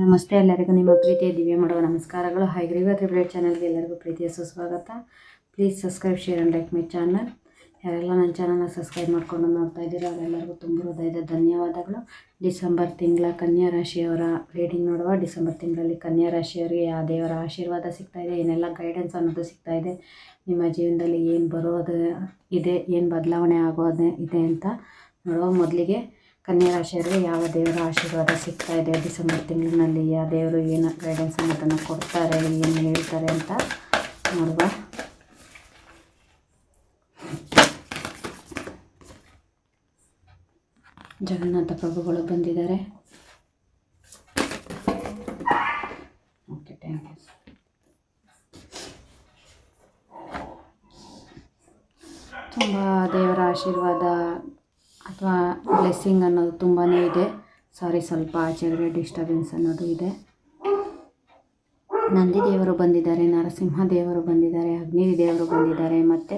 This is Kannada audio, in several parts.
ನಮಸ್ತೆ ಎಲ್ಲರಿಗೂ ನಿಮ್ಮ ಪ್ರೀತಿಯ ದಿವ್ಯ ಮಾಡುವ ನಮಸ್ಕಾರಗಳು. ಹೈಗ್ರೀವ ತ್ರಿಬ್ಲೇಡ್ ಚಾನಲ್ಗೆ ಎಲ್ಲರಿಗೂ ಪ್ರೀತಿಯ ಸುಸ್ವಾಗತ. Please subscribe, share and like my channel. ಯಾರೆಲ್ಲ ನನ್ನ ಚಾನಲ್ನ ಸಬ್ಸ್ಕ್ರೈಬ್ ಮಾಡ್ಕೊಂಡು ನೋಡ್ತಾ ಇದ್ದೀರೋ ಅವರೆಲ್ಲರಿಗೂ ತುಂಬ ಹೃದಯದ ಧನ್ಯವಾದಗಳು. ಡಿಸೆಂಬರ್ ತಿಂಗಳ ಕನ್ಯಾ ರಾಶಿಯವರ ರೀಡಿಂಗ್ ನೋಡುವ. ಡಿಸೆಂಬರ್ ತಿಂಗಳಲ್ಲಿ ಕನ್ಯಾ ರಾಶಿಯವರಿಗೆ ಯಾವ ದೇವರ ಆಶೀರ್ವಾದ ಸಿಗ್ತಾ ಇದೆ, ಏನೆಲ್ಲ ಗೈಡೆನ್ಸ್ ಅನ್ನೋದು ಸಿಗ್ತಾ ಇದೆ, ನಿಮ್ಮ ಜೀವನದಲ್ಲಿ ಏನು ಬರೋದು ಇದೆ, ಏನು ಬದಲಾವಣೆ ಆಗೋದು ಇದೆ ಅಂತ ನೋಡುವ. ಮೊದಲಿಗೆ ಕನ್ಯಾ ರಾಶಿಯವರಿಗೆ ಯಾವ ದೇವರ ಆಶೀರ್ವಾದ ಸಿಗ್ತಾ ಇದೆ ಡಿಸೆಂಬರ್ ತಿಂಗಳಿನಲ್ಲಿ, ಯಾವ ದೇವರು ಏನು ಗೈಡೆನ್ಸ್ ಅನ್ನೋದನ್ನು ಕೊಡ್ತಾರೆ, ಏನು ಹೇಳ್ತಾರೆ ಅಂತ ನೋಡುವ. ಜಗನ್ನಾಥ ಪ್ರಭುಗಳು ಬಂದಿದ್ದಾರೆ. Okay, thank you. ತುಂಬ ದೇವರ ಆಶೀರ್ವಾದ ಅಥವಾ ಬ್ಲೆಸ್ಸಿಂಗ್ ಅನ್ನೋದು ತುಂಬಾ ಇದೆ. ಸ್ವಲ್ಪ ಆಚೆಗಡೆ ಡಿಸ್ಟರ್ಬೆನ್ಸ್ ಅನ್ನೋದು ಇದೆ. ನಂದಿ ದೇವರು ಬಂದಿದ್ದಾರೆ, ನರಸಿಂಹ ದೇವರು ಬಂದಿದ್ದಾರೆ, ಅಗ್ನಿ ದೇವರು ಬಂದಿದ್ದಾರೆ, ಮತ್ತು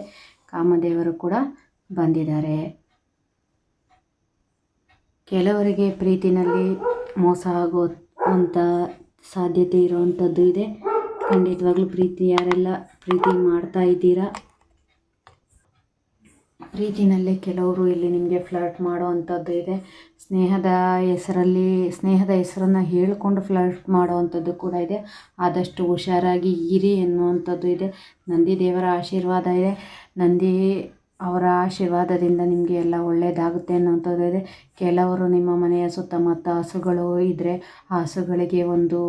ಕಾಮದೇವರು ಕೂಡ ಬಂದಿದ್ದಾರೆ. ಕೆಲವರಿಗೆ ಪ್ರೀತಿನಲ್ಲಿ ಮೋಸ ಆಗುವಂಥ ಸಾಧ್ಯತೆ ಇರುವಂಥದ್ದು ಇದೆ. ಖಂಡಿತವಾಗ್ಲೂ ಯಾರೆಲ್ಲ ಪ್ರೀತಿ ಮಾಡ್ತಾ ಇದ್ದೀರಾ, ಪ್ರೀತಿನಲ್ಲೇ ಕೆಲವರು ಇಲ್ಲಿ ನಿಮಗೆ ಫ್ಲರ್ಟ್ ಮಾಡುವಂಥದ್ದು ಇದೆ. ಸ್ನೇಹದ ಹೆಸರನ್ನು ಹೇಳಿಕೊಂಡು ಫ್ಲರ್ಟ್ ಮಾಡುವಂಥದ್ದು ಕೂಡ ಇದೆ. ಆದಷ್ಟು ಹುಷಾರಾಗಿ ಇರಿ ಎನ್ನುವಂಥದ್ದು ಇದೆ. ನಂದಿ ದೇವರ ಆಶೀರ್ವಾದ ಇದೆ. ನಂದಿ ಅವರ ಆಶೀರ್ವಾದದಿಂದ ನಿಮಗೆ ಎಲ್ಲ ಒಳ್ಳೆಯದಾಗುತ್ತೆ ಅನ್ನುವಂಥದ್ದು ಇದೆ. ಕೆಲವರು ನಿಮ್ಮ ಮನೆಯ ಸುತ್ತಮುತ್ತ ಹಸುಗಳು ಇದ್ದರೆ ಆ ಹಸುಗಳಿಗೆ ಒಂದು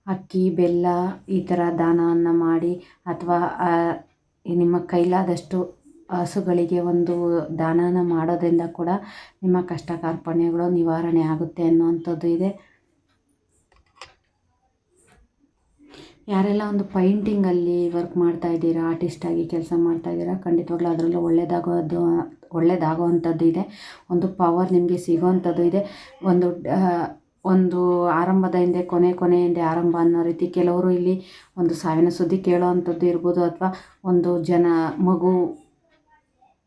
ಅಕ್ಕಿ, ಬೆಲ್ಲ ಈ ಥರ ದಾನವನ್ನು ಮಾಡಿ, ಅಥವಾ ನಿಮ್ಮ ಕೈಲಾದಷ್ಟು ಹಸುಗಳಿಗೆ ಒಂದು ದಾನನ ಮಾಡೋದ್ರಿಂದ ಕೂಡ ನಿಮ್ಮ ಕಷ್ಟ ಕಾರ್ಪಣ್ಯಗಳು ನಿವಾರಣೆ ಆಗುತ್ತೆ ಅನ್ನುವಂಥದ್ದು ಇದೆ. ಯಾರೆಲ್ಲ ಒಂದು ಪೈಂಟಿಂಗಲ್ಲಿ ವರ್ಕ್ ಮಾಡ್ತಾ ಇದ್ದೀರಾ, ಆರ್ಟಿಸ್ಟಾಗಿ ಕೆಲಸ ಮಾಡ್ತಾ ಇದ್ದೀರಾ, ಖಂಡಿತವಾಗ್ಲೂ ಅದರಲ್ಲೂ ಒಳ್ಳೆಯದಾಗುವಂಥದ್ದು ಇದೆ. ಒಂದು ಪವರ್ ನಿಮಗೆ ಸಿಗೋವಂಥದ್ದು ಇದೆ. ಒಂದು ಆರಂಭದ ಹಿಂದೆ ಕೊನೆ ಹಿಂದೆ ಆರಂಭ ಅನ್ನೋ ರೀತಿ ಕೆಲವರು ಇಲ್ಲಿ ಒಂದು ಸಾವಿನ ಸುದ್ದಿ ಕೇಳೋವಂಥದ್ದು ಇರ್ಬೋದು, ಅಥವಾ ಒಂದು ಮಗು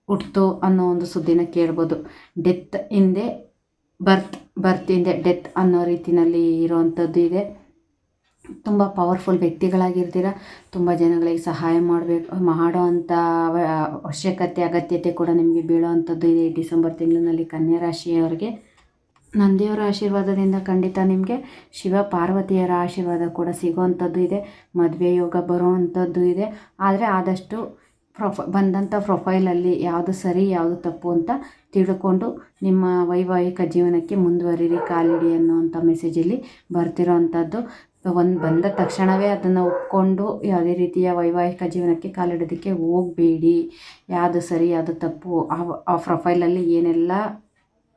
ಹುಟ್ಟಿತು ಅನ್ನೋ ಒಂದು ಸುದ್ದಿನ ಕೇಳ್ಬೋದು. ಡೆತ್ ಹಿಂದೆ ಬರ್ತ್ ಹಿಂದೆ ಡೆತ್ ಅನ್ನೋ ರೀತಿಯಲ್ಲಿ ಇರೋವಂಥದ್ದು ಇದೆ. ತುಂಬ ಪವರ್ಫುಲ್ ವ್ಯಕ್ತಿಗಳಾಗಿರ್ತೀರ. ತುಂಬ ಜನಗಳಿಗೆ ಸಹಾಯ ಮಾಡೋವಂಥ ಅಗತ್ಯತೆ ಕೂಡ ನಿಮಗೆ ಬೀಳೋವಂಥದ್ದು ಇದೆ ಡಿಸೆಂಬರ್ ತಿಂಗಳಿನಲ್ಲಿ ಕನ್ಯಾ ರಾಶಿಯವರಿಗೆ. ನಂದಿಯವರ ಆಶೀರ್ವಾದದಿಂದ ಖಂಡಿತ ನಿಮಗೆ ಶಿವ ಪಾರ್ವತಿಯರ ಆಶೀರ್ವಾದ ಕೂಡ ಸಿಗೋವಂಥದ್ದು ಇದೆ. ಮದುವೆ ಯೋಗ ಬರುವಂಥದ್ದು ಇದೆ. ಆದರೆ ಆದಷ್ಟು ಬಂದಂಥ ಪ್ರೊಫೈಲಲ್ಲಿ ಯಾವುದು ಸರಿ ಯಾವುದು ತಪ್ಪು ಅಂತ ತಿಳ್ಕೊಂಡು ನಿಮ್ಮ ವೈವಾಹಿಕ ಜೀವನಕ್ಕೆ ಮುಂದುವರಿರಿ, ಕಾಲಿಡಿ ಅನ್ನುವಂಥ ಮೆಸೇಜಲ್ಲಿ ಬರ್ತಿರೋವಂಥದ್ದು. ಬಂದ ತಕ್ಷಣವೇ ಅದನ್ನು ಒಪ್ಕೊಂಡು ಯಾವುದೇ ರೀತಿಯ ವೈವಾಹಿಕ ಜೀವನಕ್ಕೆ ಕಾಲಿಡೋದಕ್ಕೆ ಹೋಗಬೇಡಿ. ಯಾವುದು ಸರಿ ಯಾವುದು ತಪ್ಪು, ಆ ಪ್ರೊಫೈಲಲ್ಲಿ ಏನೆಲ್ಲ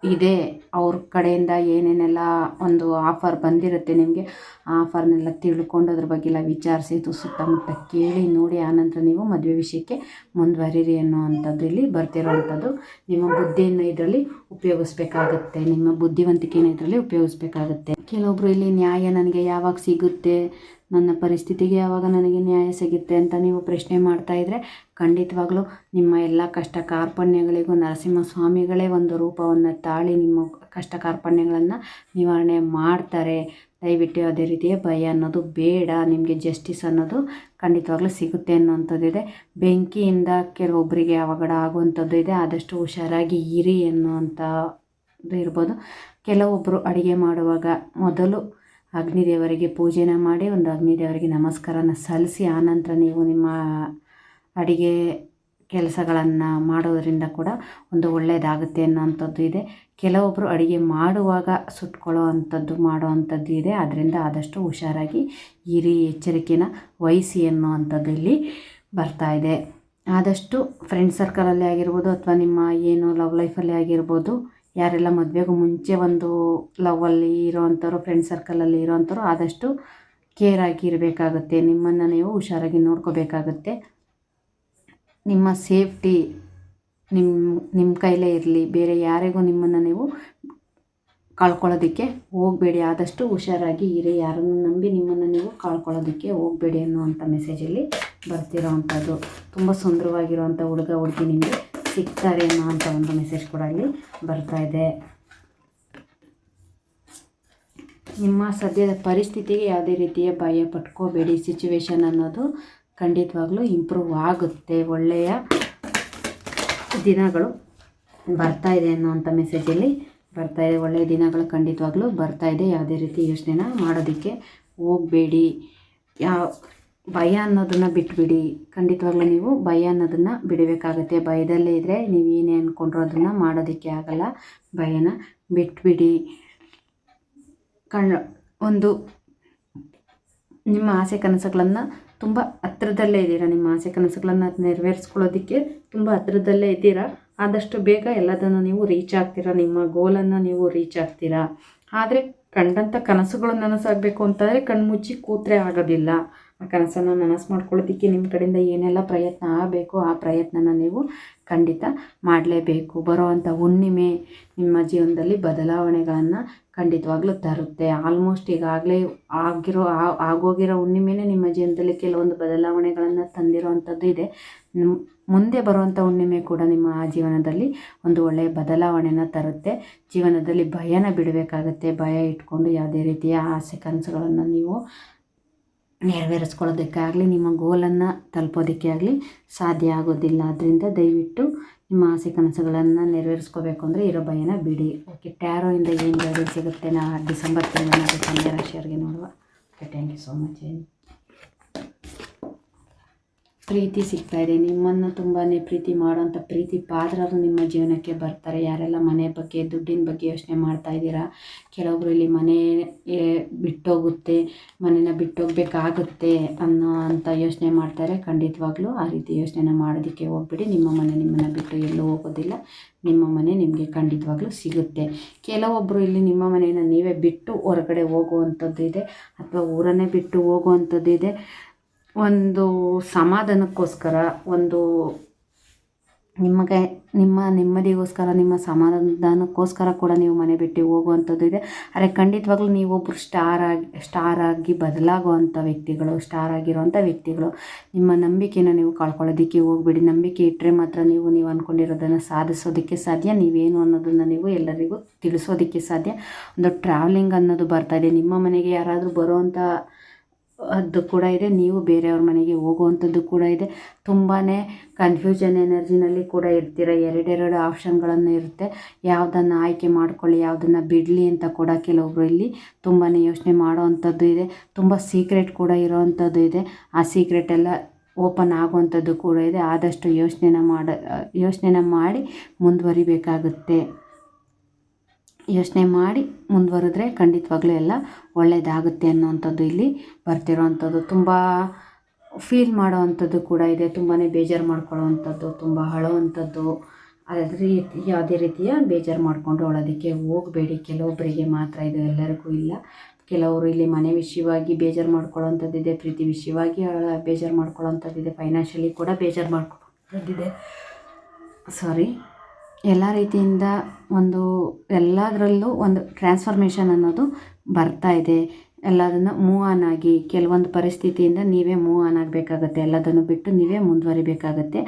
ಇದೆ, ಅವ್ರ ಕಡೆಯಿಂದ ಏನೇನೆಲ್ಲ ಒಂದು ಆಫರ್ ಬಂದಿರುತ್ತೆ ನಿಮಗೆ, ಆ ಆಫರ್ನೆಲ್ಲ ತಿಳ್ಕೊಂಡು ಅದ್ರ ಬಗ್ಗೆ ಎಲ್ಲ ವಿಚಾರಿಸಿ ಸುತ್ತಮುತ್ತ ಕೇಳಿ ನೋಡಿ ಆನಂತರ ನೀವು ಮದುವೆ ವಿಷಯಕ್ಕೆ ಮುಂದುವರಿರಿ ಅನ್ನೋವಂಥದ್ದು ಇಲ್ಲಿ ಬರ್ತಿರೋವಂಥದ್ದು. ನಿಮ್ಮ ಬುದ್ಧಿಯನ್ನು ಇದರಲ್ಲಿ ಉಪಯೋಗಿಸ್ಬೇಕಾಗತ್ತೆ, ನಿಮ್ಮ ಬುದ್ಧಿವಂತಿಕೆಯನ್ನು ಇದರಲ್ಲಿ ಉಪಯೋಗಿಸ್ಬೇಕಾಗತ್ತೆ. ಕೆಲವೊಬ್ಬರು ಇಲ್ಲಿ ನ್ಯಾಯ ನನಗೆ ಯಾವಾಗ ಸಿಗುತ್ತೆ, ನನ್ನ ಪರಿಸ್ಥಿತಿಗೆ ಯಾವಾಗ ನನಗೆ ನ್ಯಾಯ ಸಿಗುತ್ತೆ ಅಂತ ನೀವು ಪ್ರಶ್ನೆ ಮಾಡ್ತಾಯಿದ್ರೆ, ಖಂಡಿತವಾಗ್ಲೂ ನಿಮ್ಮ ಎಲ್ಲ ಕಷ್ಟ ಕಾರ್ಪಣ್ಯಗಳಿಗೂ ನರಸಿಂಹಸ್ವಾಮಿಗಳೇ ಒಂದು ರೂಪವನ್ನು ತಾಳಿ ನಿಮ್ಮ ಕಷ್ಟ ಕಾರ್ಪಣ್ಯಗಳನ್ನು ನಿವಾರಣೆ ಮಾಡ್ತಾರೆ. ದಯವಿಟ್ಟು ಅದೇ ರೀತಿಯ ಭಯ ಅನ್ನೋದು ಬೇಡ. ನಿಮಗೆ ಜಸ್ಟಿಸ್ ಅನ್ನೋದು ಖಂಡಿತವಾಗ್ಲೂ ಸಿಗುತ್ತೆ ಅನ್ನೋವಂಥದ್ದಿದೆ. ಬೆಂಕಿಯಿಂದ ಕೆಲವೊಬ್ಬರಿಗೆ ಅವಘಡ ಆಗುವಂಥದ್ದು ಇದೆ. ಆದಷ್ಟು ಹುಷಾರಾಗಿ ಇರಿ ಅನ್ನುವಂಥದ್ದು ಇರ್ಬೋದು. ಕೆಲವೊಬ್ಬರು ಅಡುಗೆ ಮಾಡುವಾಗ ಮೊದಲು ಅಗ್ನಿದೇವರಿಗೆ ಪೂಜೆನ ಮಾಡಿ, ಒಂದು ಅಗ್ನಿದೇವರಿಗೆ ನಮಸ್ಕಾರನ ಸಲ್ಲಿಸಿ ಆನಂತರ ನೀವು ನಿಮ್ಮ ಅಡುಗೆ ಕೆಲಸಗಳನ್ನು ಮಾಡೋದರಿಂದ ಕೂಡ ಒಂದು ಒಳ್ಳೆಯದಾಗುತ್ತೆ ಅನ್ನೋವಂಥದ್ದು ಇದೆ. ಕೆಲವೊಬ್ಬರು ಅಡುಗೆ ಮಾಡುವಾಗ ಸುಟ್ಕೊಳ್ಳೋ ಅಂಥದ್ದು ಮಾಡುವಂಥದ್ದು ಇದೆ. ಅದರಿಂದ ಆದಷ್ಟು ಹುಷಾರಾಗಿ ಇರಿ, ಎಚ್ಚರಿಕೆನ ವಹಿಸಿ ಅನ್ನುವಂಥದ್ದು ಇಲ್ಲಿ ಬರ್ತಾ ಇದೆ. ಆದಷ್ಟು ಫ್ರೆಂಡ್ ಸರ್ಕಲಲ್ಲೇ ಆಗಿರ್ಬೋದು, ಅಥವಾ ನಿಮ್ಮ ಏನು ಲವ್ ಲೈಫಲ್ಲೇ ಆಗಿರ್ಬೋದು, ಯಾರೆಲ್ಲ ಮದುವೆಗೂ ಮುಂಚೆ ಒಂದು ಲವ್ವಲ್ಲಿ ಇರೋವಂಥವ್ರು, ಫ್ರೆಂಡ್ ಸರ್ಕಲಲ್ಲಿ ಇರೋವಂಥವ್ರು ಆದಷ್ಟು ಕೇರ್ ಆಗಿ ಇರಬೇಕಾಗುತ್ತೆ. ನಿಮ್ಮನ್ನು ನೀವು ಹುಷಾರಾಗಿ ನೋಡ್ಕೋಬೇಕಾಗುತ್ತೆ. ನಿಮ್ಮ ಸೇಫ್ಟಿ ನಿಮ್ಮ ಕೈಲೇ ಇರಲಿ. ಬೇರೆ ಯಾರಿಗೂ ನಿಮ್ಮನ್ನು ನೀವು ಕಳ್ಕೊಳ್ಳೋದಕ್ಕೆ ಹೋಗಬೇಡಿ. ಆದಷ್ಟು ಹುಷಾರಾಗಿ ಇರಿ. ಯಾರನ್ನು ನಂಬಿ ನಿಮ್ಮನ್ನು ನೀವು ಕಳ್ಕೊಳ್ಳೋದಕ್ಕೆ ಹೋಗಬೇಡಿ ಅನ್ನುವಂಥ ಮೆಸೇಜಲ್ಲಿ ಬರ್ತಿರೋವಂಥದ್ದು. ತುಂಬ ಸುಂದರವಾಗಿರುವಂಥ ಹುಡುಗಿ ನಿಮಗೆ ಸಿಗ್ತಾರೆ ಅನ್ನೋವಂಥ ಒಂದು ಮೆಸೇಜ್ ಕೂಡ ಇಲ್ಲಿ ಬರ್ತಾ ಇದೆ. ನಿಮ್ಮ ಸದ್ಯದ ಪರಿಸ್ಥಿತಿಗೆ ಯಾವುದೇ ರೀತಿಯ ಭಯ ಪಟ್ಕೋಬೇಡಿ. ಸಿಚುವೇಶನ್ ಅನ್ನೋದು ಖಂಡಿತವಾಗ್ಲೂ ಇಂಪ್ರೂವ್ ಆಗುತ್ತೆ. ಒಳ್ಳೆಯ ದಿನಗಳು ಬರ್ತಾ ಇದೆ ಅನ್ನೋವಂಥ ಮೆಸೇಜಲ್ಲಿ ಬರ್ತಾ ಇದೆ. ಒಳ್ಳೆಯ ದಿನಗಳು ಖಂಡಿತವಾಗ್ಲೂ ಬರ್ತಾ ಇದೆ. ಯಾವುದೇ ರೀತಿ ಯೋಚನೆನ ಮಾಡೋದಕ್ಕೆ ಹೋಗಬೇಡಿ. ಭಯ ಅನ್ನೋದನ್ನು ಬಿಟ್ಬಿಡಿ. ಖಂಡಿತವಾಗ್ಲೂ ನೀವು ಭಯ ಅನ್ನೋದನ್ನು ಬಿಡಬೇಕಾಗತ್ತೆ. ಭಯದಲ್ಲೇ ಇದ್ದರೆ ನೀವು ಏನೇ ಅಂದ್ಕೊಂಡ್ರೂ ಅದನ್ನು ಮಾಡೋದಕ್ಕೆ ಆಗಲ್ಲ. ಭಯನ ಬಿಟ್ಬಿಡಿ. ಒಂದು ನಿಮ್ಮ ಆಸೆ ಕನಸುಗಳನ್ನು ತುಂಬ ಹತ್ರದಲ್ಲೇ ಇದ್ದೀರಾ. ನಿಮ್ಮ ಆಸೆ ಕನಸುಗಳನ್ನು ನೆರವೇರಿಸ್ಕೊಳ್ಳೋದಕ್ಕೆ ತುಂಬ ಹತ್ರದಲ್ಲೇ ಇದ್ದೀರಾ. ಆದಷ್ಟು ಬೇಗ ಎಲ್ಲದನ್ನು ನೀವು ರೀಚ್ ಆಗ್ತೀರಾ. ನಿಮ್ಮ ಗೋಲನ್ನು ನೀವು ರೀಚ್ ಆಗ್ತೀರಾ. ಆದರೆ ಕಂಡಂಥ ಕನಸುಗಳು ನನಸಾಗಬೇಕು ಅಂತಂದರೆ ಕಣ್ಮುಚ್ಚಿ ಕೂತ್ರೆ ಆಗೋದಿಲ್ಲ. ಆ ಕನಸನ್ನು ನನಸು ಮಾಡ್ಕೊಳ್ಳೋದಕ್ಕೆ ನಿಮ್ಮ ಕಡೆಯಿಂದ ಏನೆಲ್ಲ ಪ್ರಯತ್ನ ಆಗಬೇಕು ಆ ಪ್ರಯತ್ನನ ನೀವು ಖಂಡಿತ ಮಾಡಲೇಬೇಕು. ಬರುವಂಥ ಹುಣ್ಣಿಮೆ ನಿಮ್ಮ ಜೀವನದಲ್ಲಿ ಬದಲಾವಣೆಗಳನ್ನು ಖಂಡಿತವಾಗ್ಲೂ ತರುತ್ತೆ. ಆಲ್ಮೋಸ್ಟ್ ಈಗಾಗಲೇ ಆಗೋಗಿರೋ ಹುಣ್ಣಿಮೆನೇ ನಿಮ್ಮ ಜೀವನದಲ್ಲಿ ಕೆಲವೊಂದು ಬದಲಾವಣೆಗಳನ್ನು ತಂದಿರೋವಂಥದ್ದು ಇದೆ. ಮುಂದೆ ಬರುವಂಥ ಹುಣ್ಣಿಮೆ ಕೂಡ ನಿಮ್ಮ ಜೀವನದಲ್ಲಿ ಒಂದು ಒಳ್ಳೆಯ ಬದಲಾವಣೆನ ತರುತ್ತೆ. ಜೀವನದಲ್ಲಿ ಭಯನ ಬಿಡಬೇಕಾಗತ್ತೆ. ಭಯ ಇಟ್ಕೊಂಡು ಯಾವುದೇ ರೀತಿಯ ಆಸೆ ಕನಸುಗಳನ್ನು ನೀವು ನೆರವೇರಿಸ್ಕೊಳ್ಳೋದಕ್ಕಾಗಲಿ ನಿಮ್ಮ ಗೋಲನ್ನು ತಲುಪೋದಕ್ಕೆ ಆಗಲಿ ಸಾಧ್ಯ ಆಗೋದಿಲ್ಲ. ಅದರಿಂದ ದಯವಿಟ್ಟು ನಿಮ್ಮ ಆಸೆ ಕನಸುಗಳನ್ನು ನೆರವೇರಿಸ್ಕೋಬೇಕು ಅಂದರೆ ಇರೋ ಭಯನ ಬಿಡಿ. ಓಕೆ, ಟ್ಯಾರೋಯಿಂದ ಏನು ಗೈಡೆನ್ಸ್ ಸಿಗುತ್ತೆ ಡಿಸೆಂಬರ್ ತಿಂಗಳ ಕನ್ಯಾ ರಾಶಿಯವರಿಗೆ ನೋಡುವ. Okay, thank you so much. ಪ್ರೀತಿ ಸಿಗ್ತಾಯಿದೆ. ನಿಮ್ಮನ್ನು ತುಂಬಾ ಪ್ರೀತಿ ಮಾಡೋಂಥ ಪ್ರೀತಿ ಪಾತ್ರರು ನಿಮ್ಮ ಜೀವನಕ್ಕೆ ಬರ್ತಾರೆ. ಯಾರೆಲ್ಲ ಮನೆ ಬಗ್ಗೆ ದುಡ್ಡಿನ ಬಗ್ಗೆ ಯೋಚನೆ ಮಾಡ್ತಾ ಇದ್ದೀರಾ, ಕೆಲವೊಬ್ರು ಇಲ್ಲಿ ಮನೆ ಬಿಟ್ಟೋಗುತ್ತೆ, ಮನೇನ ಬಿಟ್ಟೋಗ್ಬೇಕಾಗುತ್ತೆ ಅಂಥ ಯೋಚನೆ ಮಾಡ್ತಾರೆ. ಖಂಡಿತವಾಗ್ಲೂ ಆ ರೀತಿ ಯೋಚನೆನ ಮಾಡೋದಕ್ಕೆ ಹೋಗ್ಬಿಡಿ. ನಿಮ್ಮ ಮನೆ ನಿಮ್ಮನ್ನು ಬಿಟ್ಟು ಎಲ್ಲೂ ಹೋಗೋದಿಲ್ಲ. ನಿಮ್ಮ ಮನೆ ನಿಮಗೆ ಖಂಡಿತವಾಗ್ಲೂ ಸಿಗುತ್ತೆ. ಕೆಲವೊಬ್ಬರು ಇಲ್ಲಿ ನಿಮ್ಮ ಮನೆಯನ್ನು ನೀವೇ ಬಿಟ್ಟು ಹೊರಗಡೆ ಹೋಗುವಂಥದ್ದು ಇದೆ, ಅಥವಾ ಊರನ್ನೇ ಬಿಟ್ಟು ಹೋಗುವಂಥದ್ದು ಇದೆ. ಒಂದು ಸಮಾಧಾನಕ್ಕೋಸ್ಕರ, ಒಂದು ನಿಮ್ಮ ನೆಮ್ಮದಿಗೋಸ್ಕರ, ನಿಮ್ಮ ಸಮಾಧಾನಕ್ಕೋಸ್ಕರ ಕೂಡ ನೀವು ಮನೆ ಬಿಟ್ಟು ಹೋಗುವಂಥದ್ದು ಇದೆ. ಆದರೆ ಖಂಡಿತವಾಗ್ಲೂ ನೀವೊಬ್ಬರು ಸ್ಟಾರ್ ಆಗಿ ಬದಲಾಗುವಂಥ ವ್ಯಕ್ತಿಗಳು, ಸ್ಟಾರ್ ಆಗಿರುವಂಥ ವ್ಯಕ್ತಿಗಳು. ನಿಮ್ಮ ನಂಬಿಕೆನ ನೀವು ಕಳ್ಕೊಳ್ಳೋದಕ್ಕೆ ಹೋಗ್ಬೇಡಿ. ನಂಬಿಕೆ ಇಟ್ಟರೆ ಮಾತ್ರ ನೀವು ಅಂದ್ಕೊಂಡಿರೋದನ್ನು ಸಾಧಿಸೋದಕ್ಕೆ ಸಾಧ್ಯ. ನೀವೇನು ಅನ್ನೋದನ್ನು ನೀವು ಎಲ್ಲರಿಗೂ ತಿಳಿಸೋದಕ್ಕೆ ಸಾಧ್ಯ. ಒಂದು ಟ್ರಾವೆಲಿಂಗ್ ಅನ್ನೋದು ಬರ್ತಾ ಇದೆ. ನಿಮ್ಮ ಮನೆಗೆ ಯಾರಾದರೂ ಬರುವಂಥ ಅದು ಕೂಡ ಇದೆ, ನೀವು ಬೇರೆಯವ್ರ ಮನೆಗೆ ಹೋಗುವಂಥದ್ದು ಕೂಡ ಇದೆ. ತುಂಬಾ ಕನ್ಫ್ಯೂಷನ್ ಎನರ್ಜಿನಲ್ಲಿ ಕೂಡ ಇರ್ತೀರ. ಎರಡೆರಡು ಆಪ್ಷನ್ಗಳನ್ನು ಇರುತ್ತೆ. ಯಾವುದನ್ನು ಆಯ್ಕೆ ಮಾಡ್ಕೊಳ್ಳಿ, ಯಾವುದನ್ನು ಬಿಡಲಿ ಅಂತ ಕೂಡ ಕೆಲವೊಬ್ರು ಇಲ್ಲಿ ತುಂಬಾ ಯೋಚನೆ ಮಾಡೋವಂಥದ್ದು ಇದೆ. ತುಂಬ ಸೀಕ್ರೆಟ್ ಕೂಡ ಇರೋವಂಥದ್ದು ಇದೆ. ಆ ಸೀಕ್ರೆಟ್ ಎಲ್ಲ ಓಪನ್ ಆಗುವಂಥದ್ದು ಕೂಡ ಇದೆ. ಆದಷ್ಟು ಯೋಚನೆನ ಮಾಡಿ ಮುಂದುವರಿಬೇಕಾಗುತ್ತೆ. ಯೋಚನೆ ಮಾಡಿ ಮುಂದುವರೆದ್ರೆ ಖಂಡಿತವಾಗ್ಲೂ ಎಲ್ಲ ಒಳ್ಳೆಯದಾಗುತ್ತೆ ಅನ್ನೋವಂಥದ್ದು ಇಲ್ಲಿ ಬರ್ತಿರೋವಂಥದ್ದು. ತುಂಬ ಫೀಲ್ ಮಾಡೋವಂಥದ್ದು ಕೂಡ ಇದೆ. ತುಂಬಾ ಬೇಜಾರು ಮಾಡ್ಕೊಳ್ಳೋವಂಥದ್ದು, ತುಂಬ ಅಳೋವಂಥದ್ದು. ಯಾವುದೇ ರೀತಿಯ ಬೇಜಾರು ಮಾಡಿಕೊಂಡು ಅಳೋದಕ್ಕೆ ಹೋಗಬೇಡಿ. ಕೆಲವೊಬ್ಬರಿಗೆ ಮಾತ್ರ ಇದು, ಎಲ್ಲರಿಗೂ ಇಲ್ಲ. ಕೆಲವರು ಇಲ್ಲಿ ಮನೆ ವಿಷಯವಾಗಿ ಬೇಜಾರು ಮಾಡ್ಕೊಳ್ಳೋವಂಥದ್ದಿದೆ, ಪ್ರೀತಿ ವಿಷಯವಾಗಿ ಬೇಜಾರು ಮಾಡ್ಕೊಳ್ಳೋವಂಥದ್ದಿದೆ, ಫೈನಾನ್ಷಿಯಲಿ ಕೂಡ ಬೇಜಾರು ಮಾಡ್ಕೊಳ್ಳೋವಂಥದ್ದಿದೆ. ಎಲ್ಲ ರೀತಿಯಿಂದ ಎಲ್ಲದರಲ್ಲೂ ಒಂದು ಟ್ರಾನ್ಸ್ಫಾರ್ಮೇಷನ್ ಅನ್ನೋದು ಬರ್ತಾ ಇದೆ. ಎಲ್ಲದನ್ನು ಮೂವ್ ಆನ್ ಆಗಿ, ಕೆಲವೊಂದು ಪರಿಸ್ಥಿತಿಯಿಂದ ನೀವೇ ಮೂವ್ ಆನ್ ಆಗಬೇಕಾಗತ್ತೆ. ಎಲ್ಲದನ್ನು ಬಿಟ್ಟು ನೀವೇ ಮುಂದುವರಿಬೇಕಾಗತ್ತೆ.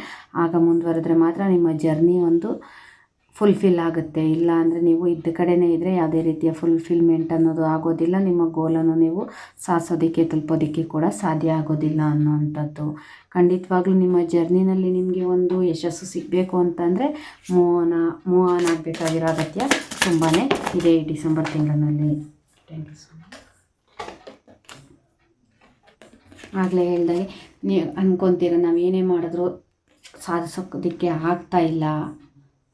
ಆಗ ಮುಂದುವರೆದ್ರೆ ಮಾತ್ರ ನಿಮ್ಮ ಜರ್ನಿ ಒಂದು ಫುಲ್ಫಿಲ್ ಆಗುತ್ತೆ. ಇಲ್ಲ ಅಂದರೆ ನೀವು ಇದ್ದ ಕಡೆನೇ ಇದ್ದರೆ ಯಾವುದೇ ರೀತಿಯ ಫುಲ್ಫಿಲ್ಮೆಂಟ್ ಅನ್ನೋದು ಆಗೋದಿಲ್ಲ. ನಿಮ್ಮ ಗೋಲನ್ನು ನೀವು ಸಾಧಿಸೋದಕ್ಕೆ ತಲುಪೋದಕ್ಕೆ ಕೂಡ ಸಾಧ್ಯ ಆಗೋದಿಲ್ಲ ಅನ್ನೋವಂಥದ್ದು. ಖಂಡಿತವಾಗ್ಲೂ ನಿಮ್ಮ ಜರ್ನಿನಲ್ಲಿ ನಿಮಗೆ ಒಂದು ಯಶಸ್ಸು ಸಿಗಬೇಕು ಅಂತಂದರೆ ಮೂವ್ ಆನ್ ಆಗಬೇಕಾಗಿರೋ ಅಗತ್ಯ ತುಂಬಾ ಇದೆ ಈ ಡಿಸೆಂಬರ್ ತಿಂಗಳಿನಲ್ಲಿ. Thank you so much. ಆಗಲೇ ಹೇಳ್ದಾಗೆ ನೀವು ಅಂದ್ಕೊತೀರ ನಾವು ಏನೇ ಮಾಡಿದ್ರೂ ಸಾಧಿಸೋದಕ್ಕೆ ಆಗ್ತಾ ಇಲ್ಲ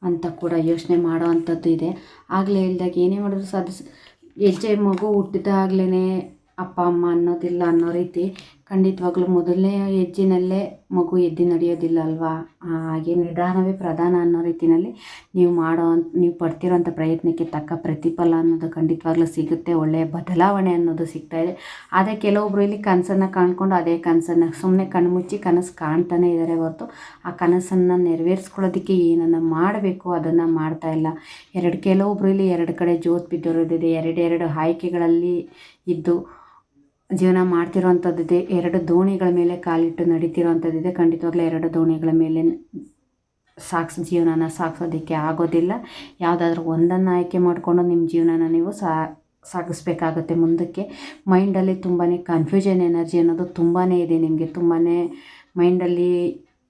ಅಂತ ಕೂಡ ಯೋಚನೆ ಮಾಡೋ ಅಂಥದ್ದು ಇದೆ. ಆಗಲೇ ಹೇಳ್ದಾಗ ಏನೇ ಮಾಡಿದ್ರು ಹೆಜ್ಜೆ ಮಗು ಹುಟ್ಟಿದಾಗ್ಲೇ ಅಪ್ಪ ಅಮ್ಮ ಅನ್ನೋದಿಲ್ಲ ಅನ್ನೋ ರೀತಿ ಖಂಡಿತವಾಗ್ಲೂ ಮೊದಲನೇ ಹೆಜ್ಜೆನಲ್ಲೇ ಮಗು ಎದ್ದು ನಡೆಯೋದಿಲ್ಲ ಅಲ್ವಾ. ಹಾಗೆ ನಿಧಾನವೇ ಪ್ರಧಾನ ಅನ್ನೋ ರೀತಿಯಲ್ಲಿ ನೀವು ಪಡ್ತಿರೋಂಥ ಪ್ರಯತ್ನಕ್ಕೆ ತಕ್ಕ ಪ್ರತಿಫಲ ಅನ್ನೋದು ಖಂಡಿತವಾಗ್ಲೂ ಸಿಗುತ್ತೆ. ಒಳ್ಳೆಯ ಬದಲಾವಣೆ ಅನ್ನೋದು ಸಿಗ್ತಾಯಿದೆ. ಆದರೆ ಕೆಲವೊಬ್ಬರು ಇಲ್ಲಿ ಕನಸನ್ನು ಕಾಣ್ಕೊಂಡು ಅದೇ ಕನಸನ್ನು ಸುಮ್ಮನೆ ಕಣ್ಮುಚ್ಚಿ ಕನಸು ಕಾಣ್ತಾನೆ ಇದ್ದಾರೆ ಹೊರತು ಆ ಕನಸನ್ನು ನೆರವೇರಿಸ್ಕೊಳ್ಳೋದಕ್ಕೆ ಏನನ್ನು ಮಾಡಬೇಕು ಅದನ್ನು ಮಾಡ್ತಾಯಿಲ್ಲ. ಕೆಲವೊಬ್ಬರು ಇಲ್ಲಿ ಎರಡು ಕಡೆ ಜೋತ್ ಬಿದ್ದೋರೋದಿದೆ. ಎರಡೆರಡು ಆಯ್ಕೆಗಳಲ್ಲಿ ಇದ್ದು ಜೀವನ ಮಾಡ್ತಿರೋವಂಥದ್ದಿದೆ. ಎರಡು ದೋಣಿಗಳ ಮೇಲೆ ಕಾಲಿಟ್ಟು ನಡೀತಿರೋವಂಥದ್ದಿದೆ. ಖಂಡಿತವಾಗ್ಲೂ ಎರಡು ದೋಣಿಗಳ ಮೇಲೆ ಜೀವನನ ಸಾಗಿಸೋದಕ್ಕೆ ಆಗೋದಿಲ್ಲ. ಯಾವುದಾದ್ರೂ ಒಂದನ್ನು ಆಯ್ಕೆ ಮಾಡಿಕೊಂಡು ನಿಮ್ಮ ಜೀವನನ ನೀವು ಸಾಗಿಸ್ಬೇಕಾಗುತ್ತೆ ಮುಂದಕ್ಕೆ. ಮೈಂಡಲ್ಲಿ ತುಂಬಾ ಕನ್ಫ್ಯೂಷನ್ ಎನರ್ಜಿ ಅನ್ನೋದು ತುಂಬಾ ಇದೆ ನಿಮಗೆ. ತುಂಬಾ ಮೈಂಡಲ್ಲಿ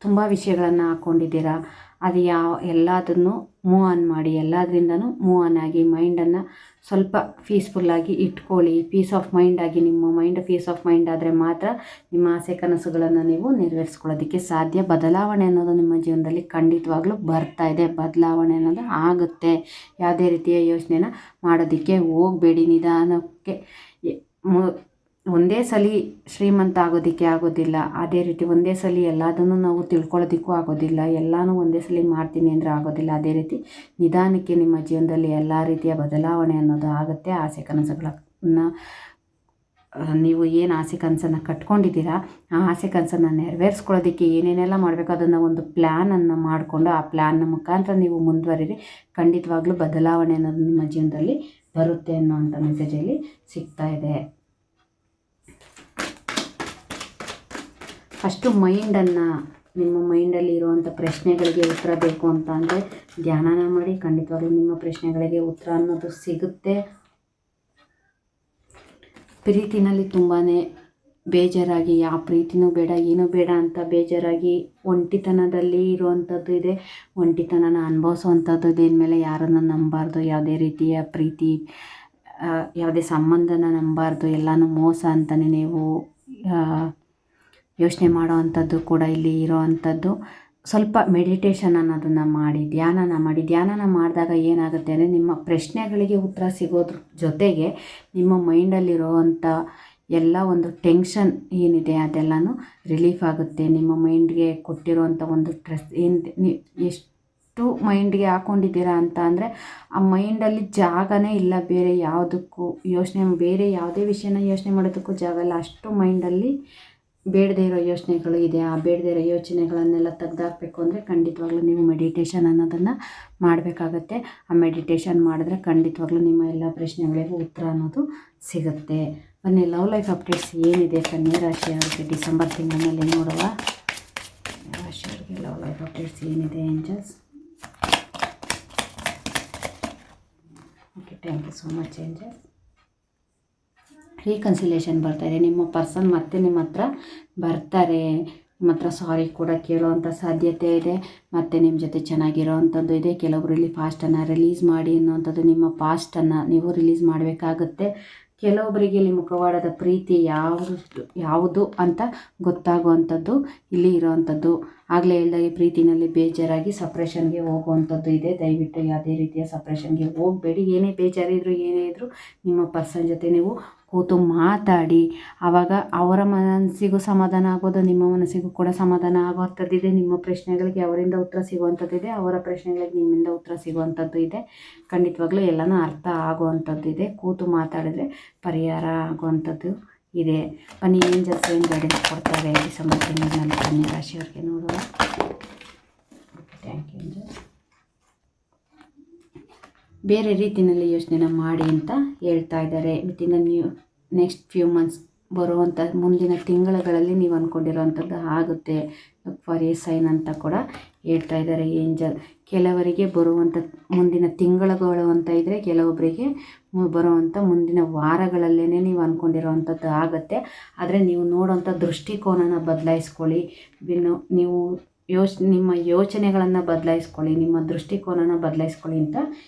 ತುಂಬ ವಿಷಯಗಳನ್ನು ಹಾಕ್ಕೊಂಡಿದ್ದೀರಾ. ಅದು ಎಲ್ಲದನ್ನು ಮೂವ್ ಆನ್ ಮಾಡಿ, ಎಲ್ಲದರಿಂದನೂ ಮೂವ್ ಆನ್ ಆಗಿ ಮೈಂಡನ್ನು ಸ್ವಲ್ಪ ಪೀಸ್ಫುಲ್ಲಾಗಿ ಇಟ್ಕೊಳ್ಳಿ. ಪೀಸ್ ಆಫ್ ಮೈಂಡ್ ಆಗಿ, ನಿಮ್ಮ ಮೈಂಡ್ ಪೀಸ್ ಆಫ್ ಮೈಂಡ್ ಆದರೆ ಮಾತ್ರ ನಿಮ್ಮ ಆಸೆ ಕನಸುಗಳನ್ನು ನೀವು ನೆರವೇರಿಸ್ಕೊಳ್ಳೋದಕ್ಕೆ ಸಾಧ್ಯ. ಬದಲಾವಣೆ ಅನ್ನೋದು ನಿಮ್ಮ ಜೀವನದಲ್ಲಿ ಖಂಡಿತವಾಗ್ಲೂ ಬರ್ತಾ ಇದೆ. ಬದಲಾವಣೆ ಅನ್ನೋದು ಆಗುತ್ತೆ. ಯಾವುದೇ ರೀತಿಯ ಯೋಚನೆನ ಮಾಡೋದಕ್ಕೆ ಹೋಗಬೇಡಿ. ನಿಧಾನಕ್ಕೆ ಒಂದೇ ಸಲ ಶ್ರೀಮಂತ ಆಗೋದಕ್ಕೆ ಆಗೋದಿಲ್ಲ. ಅದೇ ರೀತಿ ಒಂದೇ ಸಲ ಎಲ್ಲದನ್ನು ನಾವು ತಿಳ್ಕೊಳ್ಳೋದಕ್ಕೂ ಆಗೋದಿಲ್ಲ. ಎಲ್ಲನೂ ಒಂದೇ ಸಲ ಮಾಡ್ತೀನಿ ಅಂದರೆ ಆಗೋದಿಲ್ಲ. ಅದೇ ರೀತಿ ನಿಧಾನಕ್ಕೆ ನಿಮ್ಮ ಜೀವನದಲ್ಲಿ ಎಲ್ಲ ರೀತಿಯ ಬದಲಾವಣೆ ಅನ್ನೋದು ಆಗುತ್ತೆ. ಆಸೆ ಕನಸುಗಳನ್ನು ನೀವು ಏನು ಆಸೆ ಕನಸನ್ನು ಕಟ್ಕೊಂಡಿದ್ದೀರಾ, ಆ ಆಸೆ ಕನಸನ್ನು ನೆರವೇರಿಸ್ಕೊಳ್ಳೋದಕ್ಕೆ ಏನೇನೆಲ್ಲ ಮಾಡಬೇಕು ಅದನ್ನು ಒಂದು ಪ್ಲ್ಯಾನನ್ನು ಮಾಡಿಕೊಂಡು ಆ ಪ್ಲ್ಯಾನ್ನ ಮುಖಾಂತರ ನೀವು ಮುಂದುವರಿರಿ. ಖಂಡಿತವಾಗ್ಲೂ ಬದಲಾವಣೆ ಅನ್ನೋದು ನಿಮ್ಮ ಜೀವನದಲ್ಲಿ ಬರುತ್ತೆ ಅನ್ನೋವಂಥ ಮೆಸೇಜಲ್ಲಿ ಸಿಗ್ತಾ ಇದೆ. ಫಸ್ಟು ಮೈಂಡನ್ನು, ನಿಮ್ಮ ಮೈಂಡಲ್ಲಿ ಇರುವಂಥ ಪ್ರಶ್ನೆಗಳಿಗೆ ಉತ್ತರ ಬೇಕು ಅಂತ ಅಂದರೆ ಧ್ಯಾನನ ಮಾಡಿ. ಖಂಡಿತವಾಗ್ಲೂ ನಿಮ್ಮ ಪ್ರಶ್ನೆಗಳಿಗೆ ಉತ್ತರ ಅನ್ನೋದು ಸಿಗುತ್ತೆ. ಪ್ರೀತಿನಲ್ಲಿ ತುಂಬಾ ಬೇಜಾರಾಗಿ, ಯಾವ ಪ್ರೀತಿನೂ ಬೇಡ ಏನೂ ಬೇಡ ಅಂತ ಬೇಜಾರಾಗಿ ಒಂಟಿತನದಲ್ಲಿ ಇರುವಂಥದ್ದು ಇದೆ. ಒಂಟಿತನನ ಅನುಭವಿಸುವಂಥದ್ದು ಇದೆ. ಇನ್ಮೇಲೆ ಯಾರನ್ನು ನಂಬಬಾರ್ದು, ಯಾವುದೇ ರೀತಿಯ ಪ್ರೀತಿ, ಯಾವುದೇ ಸಂಬಂಧನ ನಂಬಬಾರ್ದು, ಎಲ್ಲನೂ ಮೋಸ ಅಂತಲೇ ನೀವು ಯೋಚನೆ ಮಾಡೋ ಅಂಥದ್ದು ಕೂಡ ಇಲ್ಲಿ ಇರೋ ಅಂಥದ್ದು. ಸ್ವಲ್ಪ ಮೆಡಿಟೇಷನ್ ಅನ್ನೋದನ್ನು ಮಾಡಿ, ಧ್ಯಾನನ ಮಾಡಿ. ಧ್ಯಾನನ ಮಾಡಿದಾಗ ಏನಾಗುತ್ತೆ ಅಂದರೆ ನಿಮ್ಮ ಪ್ರಶ್ನೆಗಳಿಗೆ ಉತ್ತರ ಸಿಗೋದ್ರ ಜೊತೆಗೆ ನಿಮ್ಮ ಮೈಂಡಲ್ಲಿರೋವಂಥ ಎಲ್ಲ ಒಂದು ಟೆನ್ಷನ್ ಏನಿದೆ ಅದೆಲ್ಲನೂ ರಿಲೀಫ್ ಆಗುತ್ತೆ. ನಿಮ್ಮ ಮೈಂಡ್ಗೆ ಕೊಟ್ಟಿರೋವಂಥ ಒಂದು ಸ್ಟ್ರೆಸ್ ಎಷ್ಟು ಮೈಂಡ್ಗೆ ಹಾಕ್ಕೊಂಡಿದ್ದೀರಾ ಅಂತ ಅಂದರೆ ಆ ಮೈಂಡಲ್ಲಿ ಜಾಗನೇ ಇಲ್ಲ. ಬೇರೆ ಯಾವುದಕ್ಕೂ ಯೋಚನೆ, ಬೇರೆ ಯಾವುದೇ ವಿಷಯನ ಯೋಚನೆ ಮಾಡೋದಕ್ಕೂ ಜಾಗ ಇಲ್ಲ. ಅಷ್ಟು ಮೈಂಡಲ್ಲಿ ಬೇಡದೇ ಇರೋ ಯೋಚನೆಗಳು ಇದೆ. ಆ ಬೇಡದೇ ಇರೋ ಯೋಚನೆಗಳನ್ನೆಲ್ಲ ತೆಗೆದಾಕಬೇಕು ಅಂದರೆ ಖಂಡಿತವಾಗ್ಲೂ ನೀವು ಮೆಡಿಟೇಷನ್ ಅನ್ನೋದನ್ನು ಮಾಡಬೇಕಾಗತ್ತೆ. ಆ ಮೆಡಿಟೇಷನ್ ಮಾಡಿದ್ರೆ ಖಂಡಿತವಾಗ್ಲೂ ನಿಮ್ಮ ಎಲ್ಲ ಪ್ರಶ್ನೆಗಳಿಗೂ ಉತ್ತರ ಅನ್ನೋದು ಸಿಗುತ್ತೆ. ಬನ್ನಿ ಲವ್ ಲೈಫ್ ಅಪ್ಡೇಟ್ಸ್ ಏನಿದೆ ಕನ್ಯಾ ರಾಶಿಯವರಿಗೆ ಡಿಸೆಂಬರ್ ತಿಂಗಳಿನಲ್ಲಿ ನೋಡುವ. ರಾಶಿಯವರಿಗೆ ಲವ್ ಲೈಫ್ ಅಪ್ಡೇಟ್ಸ್ ಏನಿದೆ angels. Okay, thank you so much angels. Reconciliation ಬರ್ತಾಯಿದೆ. ನಿಮ್ಮ ಪರ್ಸನ್ ಮತ್ತೆ ನಿಮ್ಮ ಹತ್ರ ಬರ್ತಾರೆ. ನಿಮ್ಮ ಹತ್ರ ಸಾರಿ ಕೂಡ ಕೇಳೋವಂಥ ಸಾಧ್ಯತೆ ಇದೆ. ಮತ್ತು ನಿಮ್ಮ ಜೊತೆ ಚೆನ್ನಾಗಿರೋ ಅಂಥದ್ದು ಇದೆ. ಕೆಲವೊಬ್ರು ಇಲ್ಲಿ ಪಾಸ್ಟನ್ನು ರಿಲೀಸ್ ಮಾಡಿ ಅನ್ನೋವಂಥದ್ದು, ನಿಮ್ಮ ಪಾಸ್ಟನ್ನು ನೀವು ರಿಲೀಸ್ ಮಾಡಬೇಕಾಗುತ್ತೆ. ಕೆಲವೊಬ್ಬರಿಗೆ ಇಲ್ಲಿ ಮುಖವಾಡದ ಪ್ರೀತಿ ಯಾವುದು ಅಂತ ಗೊತ್ತಾಗುವಂಥದ್ದು ಇಲ್ಲಿ ಇರೋವಂಥದ್ದು. ಆಗಲೇ ಹೇಳಿದಾಗೆ ಪ್ರೀತಿನಲ್ಲಿ ಬೇಜಾರಾಗಿ ಸಪ್ರೆಷನ್ಗೆ ಹೋಗುವಂಥದ್ದು ಇದೆ. ದಯವಿಟ್ಟು ಯಾವುದೇ ರೀತಿಯ ಸಪ್ರೆಷನ್ಗೆ ಹೋಗಬೇಡಿ. ಏನೇ ಬೇಜಾರಿದ್ರು ಏನೇ ಇದ್ದರೂ ನಿಮ್ಮ ಪರ್ಸನ್ ಜೊತೆ ನೀವು ಕೂತು ಮಾತಾಡಿ. ಆವಾಗ ಅವರ ಮನಸ್ಸಿಗೂ ಸಮಾಧಾನ ಆಗ್ಬೋದು, ನಿಮ್ಮ ಮನಸ್ಸಿಗೂ ಕೂಡ ಸಮಾಧಾನ ಆಗುವಂಥದ್ದಿದೆ. ನಿಮ್ಮ ಪ್ರಶ್ನೆಗಳಿಗೆ ಅವರಿಂದ ಉತ್ತರ ಸಿಗುವಂಥದ್ದಿದೆ, ಅವರ ಪ್ರಶ್ನೆಗಳಿಗೆ ನಿಮ್ಮಿಂದ ಉತ್ತರ ಸಿಗುವಂಥದ್ದು ಇದೆ. ಖಂಡಿತವಾಗ್ಲೂ ಎಲ್ಲನೂ ಅರ್ಥ ಆಗುವಂಥದ್ದು ಇದೆ. ಕೂತು ಮಾತಾಡಿದ್ರೆ ಪರಿಹಾರ ಆಗುವಂಥದ್ದು ಇದೆ. ಬನ್ನಿ ಏಂಜಲ್ಸ್ ಏನು ಗೈಡೆನ್ಸ್ ಕೊಡ್ತಾರೆ ಡಿಸೆಂಬರ್ ತಿಂಗಳಿನಲ್ಲಿ ಕನ್ಯಾ ರಾಶಿಯವರಿಗೆ ನೋಡುವ. Thank you angels. ಬೇರೆ ರೀತಿಯಲ್ಲಿ ಯೋಚನೆನ ಮಾಡಿ ಅಂತ ಹೇಳ್ತಾ ಇದ್ದಾರೆ. ವಿತಿನ್ ನೆಕ್ಸ್ಟ್ ಫ್ಯೂ ಮಂತ್ಸ್ ಬರುವಂಥ ಮುಂದಿನ ತಿಂಗಳುಗಳಲ್ಲಿ ನೀವು ಅಂದ್ಕೊಂಡಿರೋವಂಥದ್ದು ಆಗುತ್ತೆ. ಫಾರ್ ಎ ಸೈನ್ ಅಂತ ಕೂಡ ಹೇಳ್ತಾ ಇದ್ದಾರೆ ಏಂಜಲ್. ಕೆಲವರಿಗೆ ಬರುವಂಥ ಮುಂದಿನ ತಿಂಗಳುಗಳು ಅಂತ ಇದ್ದರೆ, ಕೆಲವೊಬ್ಬರಿಗೆ ಬರುವಂಥ ಮುಂದಿನ ವಾರಗಳಲ್ಲೇ ನೀವು ಅಂದ್ಕೊಂಡಿರೋವಂಥದ್ದು ಆಗುತ್ತೆ. ಆದರೆ ನೀವು ನೋಡೋವಂಥ ದೃಷ್ಟಿಕೋನನ ಬದಲಾಯಿಸ್ಕೊಳ್ಳಿ. ನೀವು ನಿಮ್ಮ ಯೋಚನೆಗಳನ್ನು ಬದಲಾಯಿಸ್ಕೊಳ್ಳಿ, ನಿಮ್ಮ ದೃಷ್ಟಿಕೋನನ ಬದಲಾಯಿಸ್ಕೊಳ್ಳಿ ಅಂತ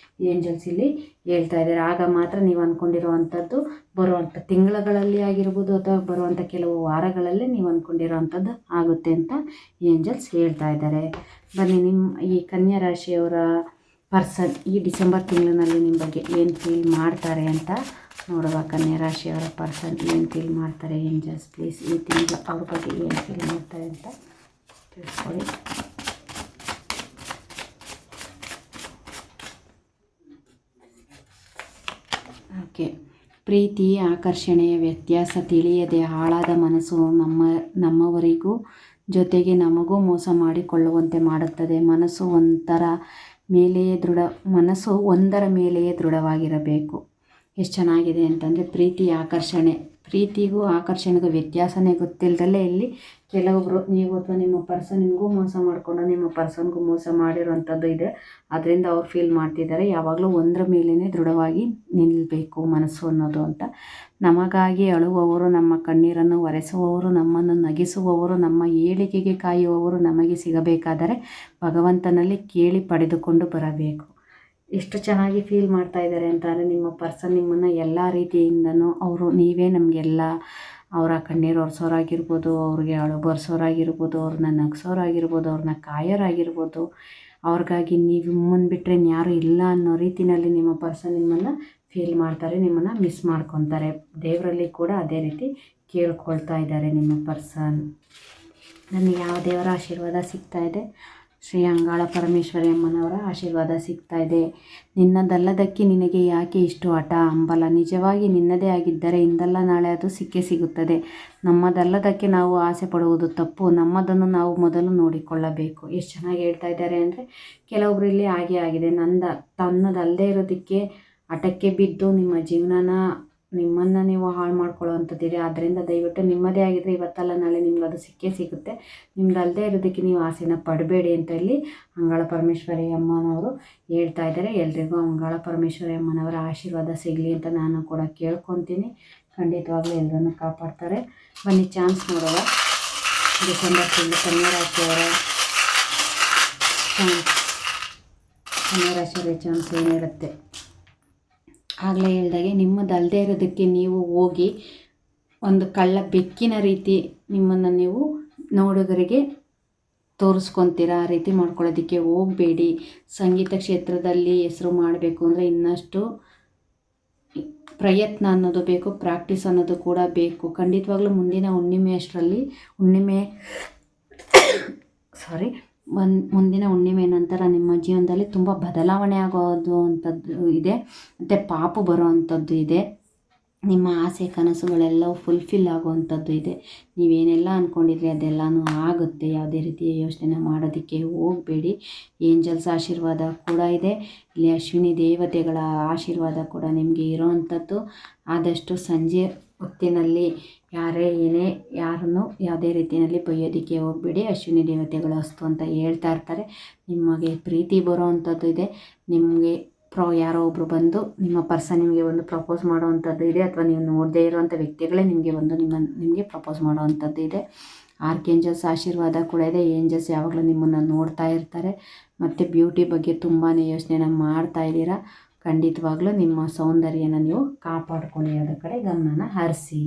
ಏಂಜಲ್ಸ್ ಇಲ್ಲಿ ಹೇಳ್ತಾ ಇದ್ದಾರೆ. ಆಗ ಮಾತ್ರ ನೀವು ಅಂದ್ಕೊಂಡಿರೋವಂಥದ್ದು ಬರುವಂಥ ತಿಂಗಳುಗಳಲ್ಲಿ ಆಗಿರ್ಬೋದು ಅಥವಾ ಬರುವಂಥ ಕೆಲವು ವಾರಗಳಲ್ಲಿ ನೀವು ಅಂದ್ಕೊಂಡಿರೋವಂಥದ್ದು ಆಗುತ್ತೆ ಅಂತ ಏಂಜಲ್ಸ್ ಹೇಳ್ತಾ ಇದ್ದಾರೆ. ಬನ್ನಿ ನಿಮ್ಮ ಈ ಕನ್ಯಾ ರಾಶಿಯವರ ಪರ್ಸನ್ ಈ ಡಿಸೆಂಬರ್ ತಿಂಗಳಿನಲ್ಲಿ ನಿಮ್ಮ ಬಗ್ಗೆ ಏನು ಫೀಲ್ ಮಾಡ್ತಾರೆ ಅಂತ ನೋಡುವ. ಕನ್ಯಾ ರಾಶಿಯವರ ಪರ್ಸನ್ ಏನು ಫೀಲ್ ಮಾಡ್ತಾರೆ ಏಂಜಲ್ಸ್ ಪ್ಲೀಸ್ ಈ ತಿಂಗಳು ಅವ್ರ ಬಗ್ಗೆ ಏನು ಫೀಲ್ ಮಾಡ್ತಾರೆ ಅಂತ ತಿಳಿಸ್ಕೊಳ್ಳಿ. ಓಕೆ, ಪ್ರೀತಿ ಆಕರ್ಷಣೆಯ ವ್ಯತ್ಯಾಸ ತಿಳಿಯದೆ ಹಾಳಾದ ಮನಸ್ಸು ನಮ್ಮವರಿಗೂ ಜೊತೆಗೆ ನಮಗೂ ಮೋಸ ಮಾಡಿಕೊಳ್ಳುವಂತೆ ಮಾಡುತ್ತದೆ. ಮನಸ್ಸು ಒಂದರ ಮೇಲೆಯೇ ದೃಢವಾಗಿರಬೇಕು. ಎಷ್ಟು ಚೆನ್ನಾಗಿದೆ ಅಂತಂದರೆ ಪ್ರೀತಿ ಆಕರ್ಷಣೆ ಪ್ರೀತಿಗೂ ಆಕರ್ಷಣೆಗೂ ವ್ಯತ್ಯಾಸನೇ ಗೊತ್ತಿಲ್ಲದಲ್ಲೇ ಇಲ್ಲಿ ಕೆಲವೊಬ್ಬರು ನೀವು ಅಥವಾ ನಿಮ್ಮ ಪರ್ಸನ್ ನಿಮಗೂ ಮೋಸ ಮಾಡಿಕೊಂಡು ನಿಮ್ಮ ಪರ್ಸನ್ಗೂ ಮೋಸ ಮಾಡಿರೋವಂಥದ್ದು ಇದೆ. ಅದರಿಂದ ಅವ್ರು ಫೀಲ್ ಮಾಡ್ತಿದ್ದಾರೆ ಯಾವಾಗಲೂ ಒಂದರ ಮೇಲೇ ದೃಢವಾಗಿ ನಿಲ್ಲಬೇಕು ಮನಸ್ಸು ಅನ್ನೋದು ಅಂತ. ನಮಗಾಗಿ ಅಳುವವರು, ನಮ್ಮ ಕಣ್ಣೀರನ್ನು ಒರೆಸುವವರು, ನಮ್ಮನ್ನು ನಗಿಸುವವರು, ನಮ್ಮ ಏಳಿಗೆಗೆ ಕಾಯುವವರು ನಮಗೆ ಸಿಗಬೇಕಾದರೆ ಭಗವಂತನಲ್ಲಿ ಕೇಳಿ ಪಡೆದುಕೊಂಡು ಬರಬೇಕು. ಎಷ್ಟು ಚೆನ್ನಾಗಿ ಫೀಲ್ ಮಾಡ್ತಾ ಇದ್ದಾರೆ ಅಂತಂದರೆ ನಿಮ್ಮ ಪರ್ಸನ್ ನಿಮ್ಮನ್ನು ಎಲ್ಲ ರೀತಿಯಿಂದನೂ ನೀವೇ ನಮಗೆಲ್ಲ. ಅವರ ಕಣ್ಣೀರು ಒರೆಸೋರಾಗಿರ್ಬೋದು, ಅವ್ರಿಗೆ ಅಳು ಬರ್ಸೋರಾಗಿರ್ಬೋದು, ಅವ್ರನ್ನ ನಗಿಸೋರಾಗಿರ್ಬೋದು, ಅವ್ರನ್ನ ಕಾಯೋರಾಗಿರ್ಬೋದು, ಅವ್ರಿಗಾಗಿ ನೀವು ನಿಮ್ಮನ್ನು ಬಿಟ್ಟರೆ ಇನ್ಯಾರೂ ಇಲ್ಲ ಅನ್ನೋ ರೀತಿಯಲ್ಲಿ ನಿಮ್ಮ ಪರ್ಸನ್ ನಿಮ್ಮನ್ನು ಫೀಲ್ ಮಾಡ್ತಾರೆ, ನಿಮ್ಮನ್ನು ಮಿಸ್ ಮಾಡ್ಕೊತಾರೆ. ದೇವರಲ್ಲಿ ಕೂಡ ಅದೇ ರೀತಿ ಕೇಳ್ಕೊಳ್ತಾ ಇದ್ದಾರೆ ನಿಮ್ಮ ಪರ್ಸನ್. ನನಗೆ ಯಾವ ದೇವರ ಆಶೀರ್ವಾದ ಸಿಗ್ತಾ ಇದೆ? ಶ್ರೀ ಅಂಗಾಳ ಪರಮೇಶ್ವರಿ ಅಮ್ಮನವರ ಆಶೀರ್ವಾದ ಸಿಗ್ತಾ ಇದೆ. ನಿನ್ನದಲ್ಲದಕ್ಕೆ ನಿನಗೆ ಯಾಕೆ ಇಷ್ಟು ಹಠ, ಹಂಬಲ? ನಿಜವಾಗಿ ನಿನ್ನದೇ ಆಗಿದ್ದರೆ ಇಂದಲ್ಲ ನಾಳೆ ಅದು ಸಿಕ್ಕೇ ಸಿಗುತ್ತದೆ. ನಮ್ಮದಲ್ಲದಕ್ಕೆ ನಾವು ಆಸೆ ಪಡುವುದು ತಪ್ಪು. ನಮ್ಮದನ್ನು ನಾವು ಮೊದಲು ನೋಡಿಕೊಳ್ಳಬೇಕು. ಎಷ್ಟು ಚೆನ್ನಾಗಿ ಹೇಳ್ತಾ ಇದ್ದಾರೆ ಅಂದರೆ, ಕೆಲವೊಬ್ರು ಇಲ್ಲಿ ಹಾಗೆ ಆಗಿದೆ. ತನ್ನದಲ್ಲದೆ ಇರೋದಕ್ಕೆ ಹಠಕ್ಕೆ ಬಿದ್ದು ನಿಮ್ಮ ಜೀವನನ ನಿಮ್ಮನ್ನು ನೀವು ಹಾಳು ಮಾಡ್ಕೊಳ್ಳೋವಂಥದ್ದಿದೆ. ಆದ್ದರಿಂದ ದಯವಿಟ್ಟು ನಿಮ್ಮದೇ ಆಗಿದ್ದರೆ ಇವತ್ತಲ್ಲ ನಾಳೆ ನಿಮ್ಗೆ ಅದು ಸಿಕ್ಕೇ ಸಿಗುತ್ತೆ. ನಿಮ್ಮದಲ್ಲದೆ ಇರೋದಕ್ಕೆ ನೀವು ಆಸೆನ ಪಡಬೇಡಿ ಅಂತ ಇಲ್ಲಿ ಅಂಗಾಳ ಪರಮೇಶ್ವರಿ ಅಮ್ಮನವರು ಹೇಳ್ತಾ ಇದ್ದಾರೆ. ಎಲ್ರಿಗೂ ಅಂಗಾಳ ಪರಮೇಶ್ವರಿ ಅಮ್ಮನವರ ಆಶೀರ್ವಾದ ಸಿಗಲಿ ಅಂತ ನಾನು ಕೂಡ ಕೇಳ್ಕೊತೀನಿ. ಖಂಡಿತವಾಗ್ಲೂ ಎಲ್ಲರನ್ನು ಕಾಪಾಡ್ತಾರೆ. ಬನ್ನಿ ಚಾನ್ಸ್ ನೋಡೋಣ. ಡಿಸೆಂಬರ್ ತಿಂಗಳು ಕನ್ಯಾ ರಾಶಿಯವರ ಚಾನ್ಸ್ ಏನಿರುತ್ತೆ? ಆಗಲೇ ಹೇಳಿದಾಗೆ ನಿಮ್ಮದಲ್ಲದೆ ಇರೋದಕ್ಕೆ ನೀವು ಹೋಗಿ ಒಂದು ಕಳ್ಳ ಬೆಕ್ಕಿನ ರೀತಿ ನಿಮ್ಮನ್ನು ನೀವು ನೋಡುಗರಿಗೆ ತೋರಿಸ್ಕೊತೀರ. ಆ ರೀತಿ ಮಾಡ್ಕೊಳ್ಳೋದಕ್ಕೆ ಹೋಗಬೇಡಿ. ಸಂಗೀತ ಕ್ಷೇತ್ರದಲ್ಲಿ ಹೆಸರು ಮಾಡಬೇಕು ಅಂದರೆ ಇನ್ನಷ್ಟು ಪ್ರಯತ್ನ ಅನ್ನೋದು ಬೇಕು, ಪ್ರಾಕ್ಟೀಸ್ ಅನ್ನೋದು ಕೂಡ ಬೇಕು. ಖಂಡಿತವಾಗ್ಲೂ ಮುಂದಿನ ಮುಂದಿನ ಹುಣ್ಣಿಮೆ ನಂತರ ನಿಮ್ಮ ಜೀವನದಲ್ಲಿ ತುಂಬ ಬದಲಾವಣೆ ಆಗೋದು ಅಂಥದ್ದು ಇದೆ, ಮತ್ತು ಪಾಪು ಬರೋ ಅಂಥದ್ದು ಇದೆ. ನಿಮ್ಮ ಆಸೆ ಕನಸುಗಳೆಲ್ಲವೂ ಫುಲ್ಫಿಲ್ ಆಗುವಂಥದ್ದು ಇದೆ. ನೀವೇನೆಲ್ಲ ಅಂದ್ಕೊಂಡಿದ್ರಿ ಅದೆಲ್ಲನೂ ಆಗುತ್ತೆ. ಯಾವುದೇ ರೀತಿಯ ಯೋಚನೆ ಮಾಡೋದಕ್ಕೆ ಹೋಗಬೇಡಿ. ಏಂಜಲ್ಸ್ ಆಶೀರ್ವಾದ ಕೂಡ ಇದೆ. ಇಲ್ಲಿ ಅಶ್ವಿನಿ ದೇವತೆಗಳ ಆಶೀರ್ವಾದ ಕೂಡ ನಿಮಗೆ ಇರೋವಂಥದ್ದು. ಆದಷ್ಟು ಸಂಜೆ ಹೊತ್ತಿನಲ್ಲಿ ಯಾರನ್ನು ಯಾವುದೇ ರೀತಿಯಲ್ಲಿ ಬೈಯೋದಕ್ಕೆ ಹೋಗಬೇಡಿ. ಅಶ್ವಿನಿ ದೇವತೆಗಳು ಅಸ್ತು ಅಂತ ಹೇಳ್ತಾ ಇರ್ತಾರೆ. ನಿಮಗೆ ಪ್ರೀತಿ ಬರೋ ಅಂಥದ್ದು ಇದೆ. ನಿಮಗೆ ಯಾರೋ ಒಬ್ಬರು ಬಂದು ನಿಮ್ಮ ಪರ್ಸನ್ ನಿಮಗೆ ಒಂದು ಪ್ರಪೋಸ್ ಮಾಡೋವಂಥದ್ದು ಇದೆ, ಅಥವಾ ನೀವು ನೋಡದೇ ಇರೋವಂಥ ವ್ಯಕ್ತಿಗಳೇ ನಿಮಗೆ ಪ್ರಪೋಸ್ ಮಾಡೋವಂಥದ್ದು ಇದೆ. ಆರ್ಕೇಂಜಲ್ಸ್ ಆಶೀರ್ವಾದ ಕೂಡ ಇದೆ. ಏಂಜಲ್ಸ್ ಯಾವಾಗಲೂ ನಿಮ್ಮನ್ನು ನೋಡ್ತಾ ಇರ್ತಾರೆ. ಮತ್ತು ಬ್ಯೂಟಿ ಬಗ್ಗೆ ತುಂಬಾ ಯೋಚನೆ ಮಾಡ್ತಾ ಇದ್ದೀರಾ. ಖಂಡಿತವಾಗ್ಲೂ ನಿಮ್ಮ ಸೌಂದರ್ಯನ ನೀವು ಕಾಪಾಡ್ಕೊಳ್ಳಿ, ಅದರ ಕಡೆ ಗಮನನ ಹರಿಸಿ.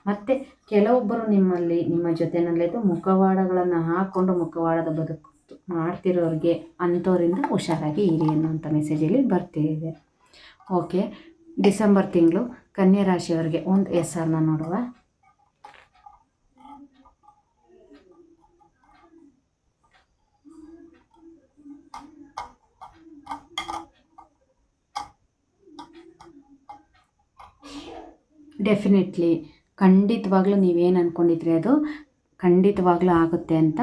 ಮತ್ತು ಕೆಲವೊಬ್ಬರು ನಿಮ್ಮ ಜೊತೆಯಲ್ಲಿದ್ದು ಮುಖವಾಡಗಳನ್ನು ಹಾಕ್ಕೊಂಡು ಮುಖವಾಡದ ಬದುಕು ಮಾಡ್ತಿರೋರಿಗೆ ಅಂಥವರಿಂದ ಹುಷಾರಾಗಿ ಇರಿ ಅನ್ನೋಂಥ ಮೆಸೇಜಲ್ಲಿ ಬರ್ತಿದೆ. ಓಕೆ, ಡಿಸೆಂಬರ್ ತಿಂಗಳು ಕನ್ಯಾ ರಾಶಿಯವರಿಗೆ ಒಂದು ಹೆಸರನ್ನ ನೋಡುವ. ಡೆಫಿನೆಟ್ಲಿ ಖಂಡಿತವಾಗ್ಲೂ ನೀವೇನು ಅಂದ್ಕೊಂಡಿದ್ರಿ ಅದು ಖಂಡಿತವಾಗ್ಲೂ ಆಗುತ್ತೆ ಅಂತ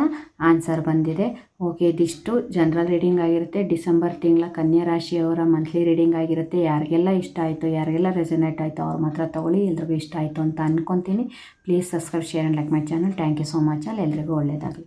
ಆನ್ಸರ್ ಬಂದಿದೆ. ಓಕೆ, ಇದಿಷ್ಟು ಜನರಲ್ ರೀಡಿಂಗ್ ಆಗಿರುತ್ತೆ. ಡಿಸೆಂಬರ್ ತಿಂಗಳ ಕನ್ಯಾ ರಾಶಿಯವರ ಮಂತ್ಲಿ ರೀಡಿಂಗ್ ಆಗಿರುತ್ತೆ. ಯಾರಿಗೆಲ್ಲ ಇಷ್ಟ ಆಯಿತು, ಯಾರಿಗೆಲ್ಲ ರೆಸೊನೇಟ್ ಆಯಿತು ಅವ್ರ ಮಾತ್ರ ತೊಗೊಳ್ಳಿ. ಎಲ್ರಿಗೂ ಇಷ್ಟ ಆಯಿತು ಅಂತ ಅಂದ್ಕೊತೀನಿ. Please subscribe, share and like my channel. Thank you so much. ಎಲ್ರಿಗೂ ಒಳ್ಳೆಯದಾಗಲಿ.